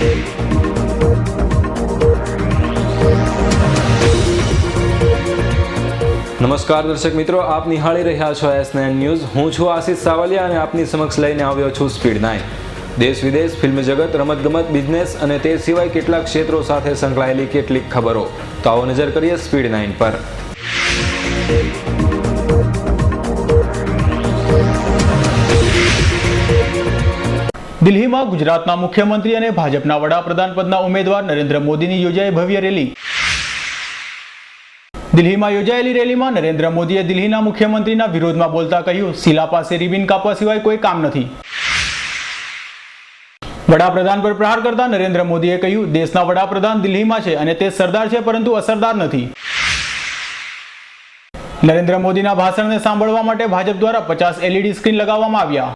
નમસ્કાર દર્શક મિત્રો, આપ નિહાળી રહ્યા છો S9 ન્યૂઝ। હું છું આશિષ સાવલિયા અને આપની સમક્ષ લઈને આવ્યો છું સ્પીડ 9। દેશ વિદેશ, ફિલ્મ જગત, રમતગમત, બિઝનેસ અને તે સિવાય કેટલાક ક્ષેત્રો સાથે સંકળાયેલી કેટલીક ખબરો। તો આવો નજર કરીએ સ્પીડ 9 પર। દિલ્હીમાં ગુજરાતના મુખ્યમંત્રી અને ભાજપના વડાપ્રધાન પદના ઉમેદવાર નરેન્દ્ર મોદીની યોજાઈ ભવ્ય રેલી। દિલ્હીમાં યોજાયેલી રેલીમાં નરેન્દ્ર મોદીએ દિલ્હીના મુખ્યમંત્રીના વિરોધમાં બોલતા કહ્યું, શીલા પાસે રિબિન કાપવા સિવાય કોઈ કામ નથી। વડાપ્રધાન પર પ્રહાર કરતા નરેન્દ્ર મોદીએ કહ્યું, દેશના વડાપ્રધાન દિલ્હીમાં છે અને તે સરદાર છે પરંતુ અસરદાર નથી। નરેન્દ્ર મોદીના ભાષણને સાંભળવા માટે ભાજપ દ્વારા 50 LED સ્ક્રીન લગાવવામાં આવ્યા।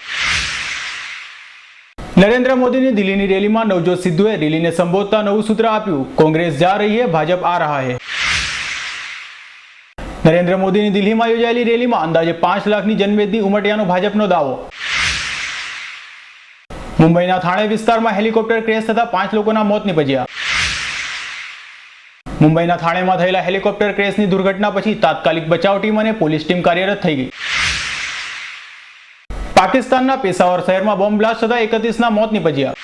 નરેન્દ્ર મોદીની દિલ્હીની રેલીમાં નવજોત સિદ્ધુએ રેલીને સંબોધતા નવું સૂત્ર આપ્યું, કોંગ્રેસ જા રહી હૈ, ભાજપ આ રહા હૈ। નરેન્દ્ર મોદીની દિલ્હીમાં યોજાયેલી રેલીમાં અંદાજે 5 લાખની જનમેદની ઉમટ્યાનો ભાજપનો દાવો। મુંબઈના થાણે વિસ્તારમાં હેલિકોપ્ટર ક્રેશ થતા 5 લોકોના મોત નીપજ્યા। મુંબઈના થાણેમાં થયેલા હેલિકોપ્ટર ક્રેશની દુર્ઘટના પછી તાત્કાલિક બચાવ ટીમ અને પોલીસ ટીમ કાર્યરત થઈ ગઈ। પાકિસ્તાનના પેશાવર શહેરમાં બોમ્બ બ્લાસ્ટ થતા 31ના મોત નીપજ્યા।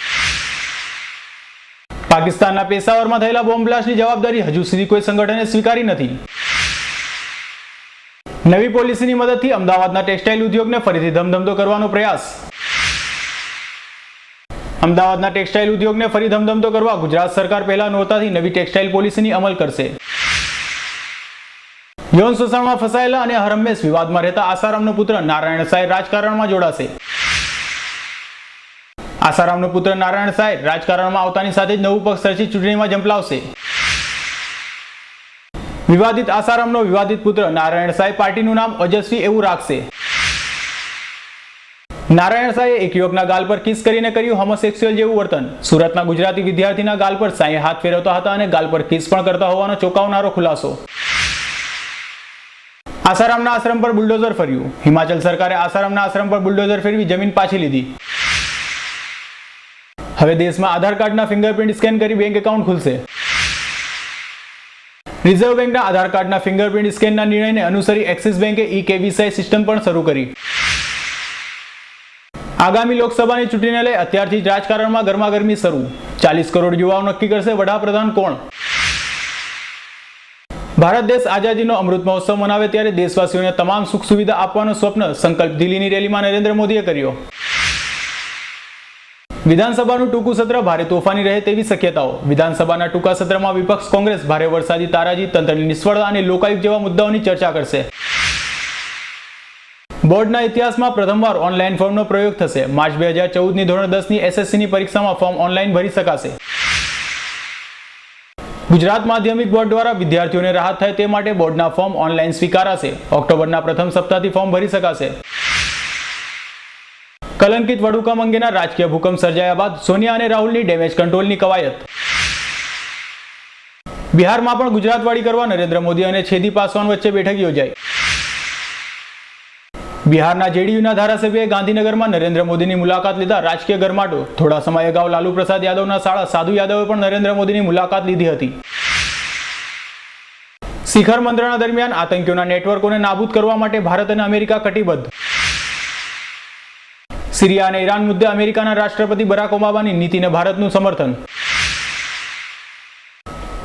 પાકિસ્તાનના પેશાવરમાં થયેલા બોમ્બ બ્લાસ્ટની જવાબદારી હજુ સુધી કોઈ સંગઠને સ્વીકારી નથી। નવી પોલિસીની મદદથી અમદાવાદના ટેક્સટાઇલ ઉદ્યોગને ફરીથી ધમધમતો કરવાનો પ્રયાસ। અમદાવાદના ટેક્સટાઇલ ઉદ્યોગને ફરી ધમધમતો કરવા ગુજરાત સરકાર પહેલા નોરતાથી નવી ટેક્સટાઇલ પોલિસીની અમલ કરશે। યૌન શોષણમાં ફસાયેલા અને હરહંમેશ વિવાદમાં રહેતા આસારામનો પુત્ર નારાયણ સાંઈ રાજકારણમાં જોડાશે। આસારામનો પુત્ર નારાયણ સાંઈ રાજકારણમાં આવતાની સાથે જ નવું પક્ષ રચી ચૂંટણીમાં ઝંપલાવશે। વિવાદિત આસારામનો વિવાદિત પુત્ર નારાયણ સાંઈ પાર્ટીનું નામ ઓજસ્વી એવું રાખશે। નારાયણ સાંઈએ એક યુવકના ગાલ પર કિસ કરીને કર્યું હોમોસેક્સ્યુઅલ જેવું વર્તન। સુરતના ગુજરાતી વિદ્યાર્થીના ગાલ પર સાંઈએ હાથ ફેરવતા હતા અને ગાલ પર કિસ પણ કરતા હોવાનો ચોંકાવનારો ખુલાસો। આસારામના આશ્રમ પર બુલડોઝર ફર્યું। હિમાચલ સરકારે આસારામના આશ્રમ પર બુલડોઝર ફેરવી જમીન પાછી લીધી। હવે દેશમાં આધાર કાર્ડના ફિંગરપ્રિન્ટ સ્કેન કરી બેંક એકાઉન્ટ ખુલશે। રિઝર્વ બેંકના આધાર કાર્ડના ફિંગરપ્રિન્ટ સ્કેનના નિર્ણયને અનુસરી એક્સિસ બેંકે ઈ-કેવીસાઈ સિસ્ટમ પણ શરૂ કરી। આગામી લોકસભાની ચૂંટણીને લઈ અત્યારથી જ રાજકારણમાં ગરમાગરમી શરૂ। 40 કરોડ યુવાઓ નક્કી કરશે વડાપ્રધાન કોણ। ભારત દેશ આઝાદીનો અમૃત મહોત્સવ મનાવે ત્યારે દેશવાસીઓને તમામ સુખ સુવિધા આપવાનો સ્વપ્ન સંકલ્પ દિલ્હીની રેલીમાં નરેન્દ્ર મોદીએ કર્યો। વિધાનસભાનું ટૂંકું સત્ર ભારે તોફાની રહે તેવી શક્યતાઓ। વિધાનસભાના ટૂંકા સત્રમાં વિપક્ષ કોંગ્રેસ ભારે વરસાદી તારાજી, તંત્રની નિષ્ફળતા અને લોકાયુક્ત જેવા મુદ્દાઓની ચર્ચા કરશે। બોર્ડના ઇતિહાસમાં પ્રથમવાર ઓનલાઈન ફોર્મનો પ્રયોગ થશે। માર્ચ 2014ની ધોરણ 10ની SSCની પરીક્ષામાં ફોર્મ ઓનલાઈન ભરી શકાશે। ગુજરાત માધ્યમિક બોર્ડ દ્વારા વિદ્યાર્થીઓને રાહત થાય તે માટે બોર્ડના ફોર્મ ઓનલાઈન સ્વીકારાશે। ઓક્ટોબરના પ્રથમ સપ્તાહથી ફોર્મ ભરી શકાશે। કલંકિત વડુકામ અંગેના રાજકીય ભૂકંપ સર્જાયા બાદ સોનિયા અને રાહુલની ડેમેજ કંટ્રોલની કવાયત। બિહારમાં પણ ગુજરાતવાડી કરવા નરેન્દ્ર મોદી અને છેદી પાસવાન વચ્ચે બેઠક યોજાઈ। બિહારના જેડીયુના ધારાસભ્યએ ગાંધીનગરમાં નરેન્દ્ર મોદીની મુલાકાત લીધા રાજકીય ગરમાટો। થોડા સમય અગાઉ લાલુ પ્રસાદ યાદવના શાળા સાધુ યાદવે પણ નરેન્દ્ર મોદીની મુલાકાત લીધી હતી। શિખર મંત્રણા દરમિયાન આતંકીઓના નેટવર્કોને નાબૂદ કરવા માટે ભારત અને અમેરિકા કટિબદ્ધ। સિરિયા અને ઈરાન મુદ્દે અમેરિકાના રાષ્ટ્રપતિ બરાક ઓબામાની નીતિને ભારતનું સમર્થન।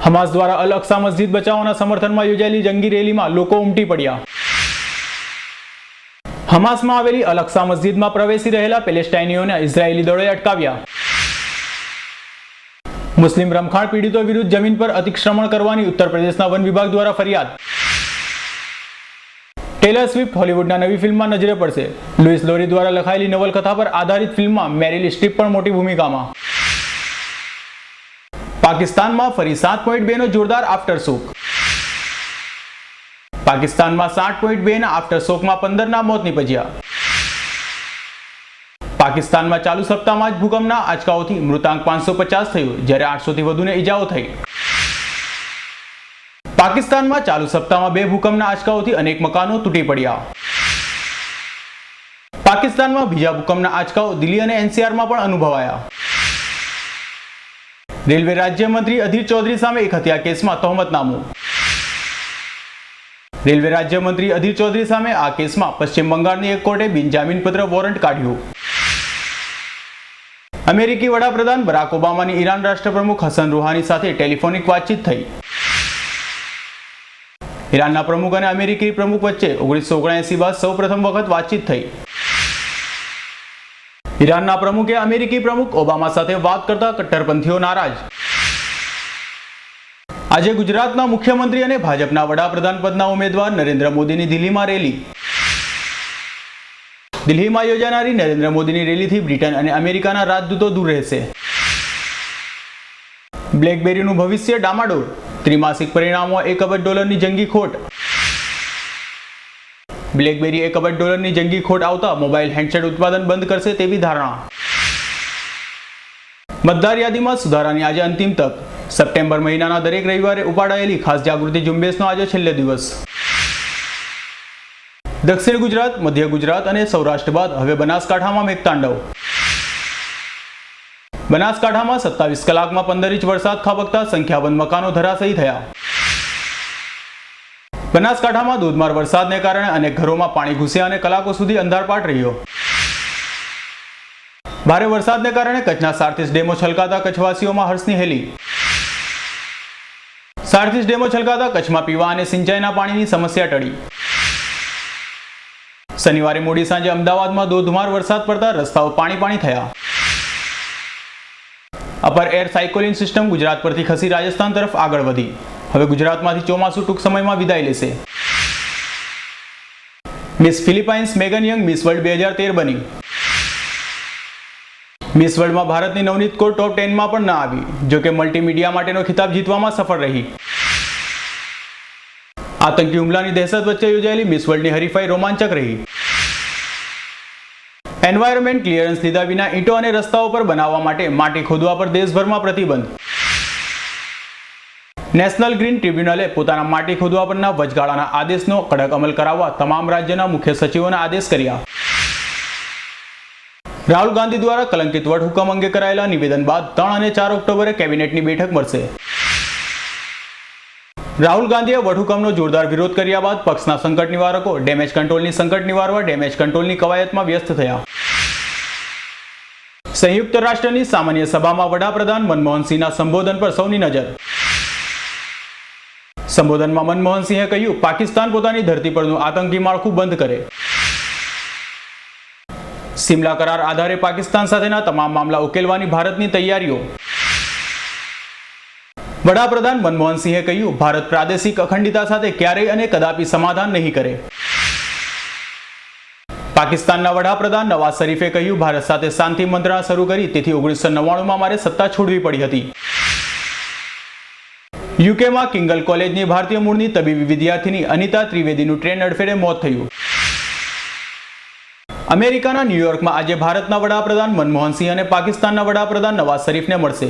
હમાસ દ્વારા અલ અક્સા મસ્જિદ બચાવવાના સમર્થનમાં યોજાયેલી જંગી રેલીમાં લોકો ઉમટી પડ્યા। હમાસમાં આવેલી અલ અક્સા મસ્જિદમાં પ્રવેશી રહેલા પેલેસ્ટાઈનીઓને ઇઝરાયેલી દળોએ અટકાવ્યા। મુસ્લિમ રમખાણ પીડિતો વિરુદ્ધ જમીન પર અતિક્રમણ કરવાની ઉત્તર પ્રદેશના વન વિભાગ દ્વારા ફરિયાદ। ટેલર સ્વિફ્ટ હોલિવૂડના નવી ફિલ્મમાં નજરે પડશે। લુઇસ લોરી દ્વારા લખાયેલી નવલકથા પર આધારિત ફિલ્મમાં મેરિલ સ્ટ્રીપ પણ મોટી ભૂમિકામાં। પાકિસ્તાનમાં ફરી 7.2નો જોરદાર આફ્ટરશોક। પાકિસ્તાનમાં 7.2ના આફ્ટરશોકમાં 15ના મોત નીપજ્યા। પાકિસ્તાનમાં ચાલુ સપ્તાહમાં જ ભૂકંપના આંચકાઓથી મૃતાંક 550 થયું, જ્યારે 800થી વધુને ઈજાઓ થઈ। પાકિસ્તાનમાં ચાલુ સપ્તાહમાં 2 ભૂકંપના આંચકાઓથી અનેક મકાનો તૂટી પડ્યા। પાકિસ્તાનમાં બીજા ભૂકંપના આંચકાઓ દિલ્હી અને NCRમાં પણ અનુભવાયા। રેલવે રાજ્યમંત્રી અધીર ચૌધરી સામે એક હત્યા કેસમાં તહોમતનામું. રેલવે રાજ્યમંત્રી અધીર ચૌધરી સામે આ કેસમાં પશ્ચિમ બંગાળની એક કોર્ટે બિનજામીનપત્ર વોરંટ કાઢ્યું. અમેરિકી વડાપ્રધાન બરાક ઓબામાની ઈરાન રાષ્ટ્રપ્રમુખ હસન રૂહાની સાથે ટેલિફોનિક વાતચીત થઈ. ઈરાનના પ્રમુખ અને અમેરિકી પ્રમુખ વચ્ચે 1979 બાદ સૌપ્રથમ વખત વાતચીત થઈ. ઈરાનના પ્રમુખે અમેરિકી પ્રમુખ ઓબામા સાથે વાત કરતા કટ્ટરપંથીઓ નારાજ. આજે ગુજરાતના મુખ્યમંત્રી અને ભાજપના વડાપ્રધાન પદના ઉમેદવાર નરેન્દ્ર મોદીની દિલ્હીમાં રેલી. દિલ્હીમાં યોજાનારી નરેન્દ્ર મોદીની રેલીથી બ્રિટન અને અમેરિકાના રાજદૂતો દૂર રહેશે. બ્લેકબેરીનું ભવિષ્ય ડામાડોળ. ત્રિમાસિક પરિણામો $1 અબજની જંગી ખોટ. બ્લેકબેરી $1 અબજની જંગી ખોટ આવતા મોબાઈલ હેન્ડસેટ ઉત્પાદન બંધ કરશે તેવી ધારણા. મતદાર યાદીમાં સુધારાની આજે અંતિમ તક. સપ્ટેમ્બર મહિનાના દરેક રવિવારે ઉપાડાયેલી ખાસ જાગૃતિ ઝુંબેશનો આજે છેલ્લો દિવસ. દક્ષિણ ગુજરાત, મધ્ય ગુજરાત અને સૌરાષ્ટ્ર બાદ હવે બનાસકાંઠામાં મેઘતાંડવ. બનાસકાંઠામાં 27 કલાકમાં 15 ઇંચ વરસાદ ખાબકતા સંખ્યાબંધ મકાનો ધરાશયી થયા. બનાસકાંઠામાં ધોધમાર વરસાદને કારણે અનેક ઘરોમાં પાણી ઘૂસ્યા અને કલાકો સુધી અંધારપાટ રહ્યો. ભારે વરસાદને કારણે કચ્છના સારથીસ ડેમો છલકાતા કચ્છવાસીઓમાં હર્ષની હેલી. સારથીસ ડેમો છલકાતા કચ્છમાં પીવા અને સિંચાઈના પાણીની સમસ્યા ટળી. શનિવારે મોડી સાંજે અમદાવાદમાં ધોધમાર વરસાદ પડતા રસ્તાઓ પાણી થયા. Upper air cyclone system Gujarat પરથી ખસી રાજસ્થાન તરફ આગળ વધી. હવે ગુજરાતમાંથી ચોમાસું ટૂંક સમયમાં વિદાય લેશે. Miss Philippines Megan young miss world 2013 બની. મિસ વર્લ્ડમાં ભારતની નવનીત કૌર ટોપ 10માં પણ ન આવી. જોકે મલ્ટીમીડિયા માટેનો ખિતાબ જીતવામાં સફળ રહી. આતંકી હુમલાની દહેશત વચ્ચે યોજાયેલી મિસ વર્લ્ડની હરીફાઈ રોમાંચક રહી. એન્વાયરમેન્ટ ક્લિયરન્સ લીધા વિના ઈંટો અને રસ્તાઓ પર બનાવવા માટે માટી ખોદવા પર દેશભરમાં પ્રતિબંધ. નેશનલ ગ્રીન ટ્રિબ્યુનલે પોતાના માટી ખોદવા પરના વચગાળાના આદેશનો કડક અમલ કરાવવા તમામ રાજ્યના મુખ્ય સચિવોને આદેશ કર્યા. રાહુલ ગાંધી દ્વારા કલંકિત વટહુકમ અંગે કરાયેલા નિવેદન બાદ 3 અને 4 ઓક્ટોબરે કેબિનેટની બેઠક મળશે. રાહુલ ગાંધીએ વટહુકમનો જોરદાર વિરોધ કર્યા બાદ પક્ષના સંકટ નિવારકો ડેમેજ કંટ્રોલની સંકટ નિવારવા ડેમેજ કંટ્રોલની કવાયતમાં વ્યસ્ત થયા. સંયુક્ત રાષ્ટ્રની સામાન્ય સભામાં વડાપ્રધાન મનમોહનસિંહના સંબોધન પર સૌની નજર. સંબોધનમાં મનમોહનસિંહે કહ્યું, પાકિસ્તાન પોતાની ધરતી પરનું આતંકી માળખું બંધ કરે. સિમલા કરાર આધારે પાકિસ્તાન સાથેના તમામ મામલા ઉકેલવાની ભારતની તૈયારીઓ. વડાપ્રધાન મનમોહનસિંહે કહ્યું, ભારત પ્રાદેશિક અખંડિતતા સાથે ક્યારેય અને કદાપી સમાધાન નહીં કરે. પાકિસ્તાનના વડાપ્રધાન નવાઝ શરીફે કહ્યું, ભારત સાથે શાંતિ મંત્રણા શરૂ કરી તેથી 1999માં મારે સત્તા છોડવી પડી હતી. યુકેમાં કિંગલ કોલેજની ભારતીય મૂળની તબીબી વિદ્યાર્થીની અનિતા ત્રિવેદીનું ટ્રેન અડફેટે મોત થયું. અમેરિકાના ન્યૂયોર્કમાં આજે ભારતના વડાપ્રધાન મનમોહનસિંહ અને પાકિસ્તાનના વડાપ્રધાન નવાઝ શરીફને મળશે.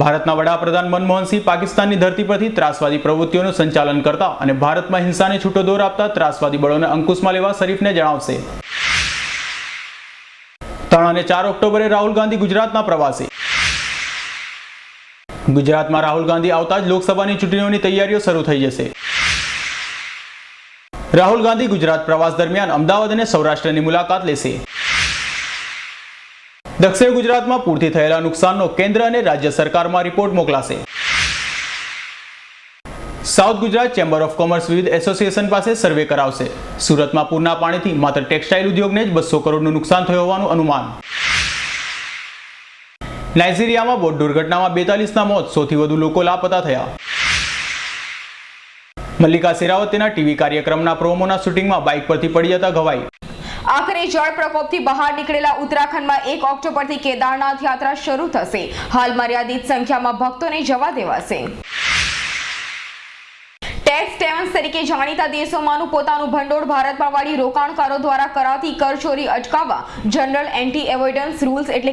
ભારતના વડાપ્રધાન મનમોહનસિંહ પાકિસ્તાનની ધરતી પરથી ત્રાસવાદી પ્રવૃત્તિઓનું સંચાલન કરતા અને ભારતમાં હિંસાને છૂટો દોર આપતા ત્રાસવાદી બળોને અંકુશમાં લેવા શરીફને જણાવશે. 3 અને 4 ઓક્ટોબરે રાહુલ ગાંધી ગુજરાતના પ્રવાસે. ગુજરાતમાં રાહુલ ગાંધી આવતા જ લોકસભાની ચૂંટણીઓની તૈયારીઓ શરૂ થઈ જશે. રાહુલ ગાંધી ગુજરાત પ્રવાસ દરમિયાન અમદાવાદ અને સૌરાષ્ટ્રની મુલાકાત લેશે. દક્ષિણ ગુજરાતમાં પૂરથી થયેલા નુકસાનનો કેન્દ્ર અને રાજ્ય સરકારમાં રિપોર્ટ મોકલાશે. South Gujarat Chamber of Commerce વિવિધ એસોસિએશન પાસે સર્વે કરાવશે. સુરતમાં પૂરના પાણીથી માત્ર ટેક્સટાઇલ ઉદ્યોગને જ 200 કરોડનું નુકસાન થયું હોવાનું અનુમાન. નાઇજીરિયામાં બોટ દુર્ઘટનામાં 42ના મોત, 100થી વધુ લોકો લાપતા થયા. મલ્લિકા શેરાવત તેના ટીવી કાર્યક્રમના પ્રોમોના શૂટિંગમાં બાઇક પરથી પડી જતા ઘવાઈ. આખરે જળ પ્રકોપથી બહાર નીકળેલા ઉત્તરાખંડમાં 1 ઓક્ટોબરથી કેદારનાથ યાત્રા શરૂ થશે. હાલ મર્યાદિત સંખ્યામાં ભક્તોને જવા દેવાશે. ટેક્સ હેવન્સ તરીકે જાણીતા દેશોમાંનું પોતાનું ભંડોળ ભારતમાં વાળી રોકાણકારો દ્વારા કરાતી કરચોરી અટકાવવા જનરલ એન્ટી એવોઇડન્સ રૂલ્સ એટલે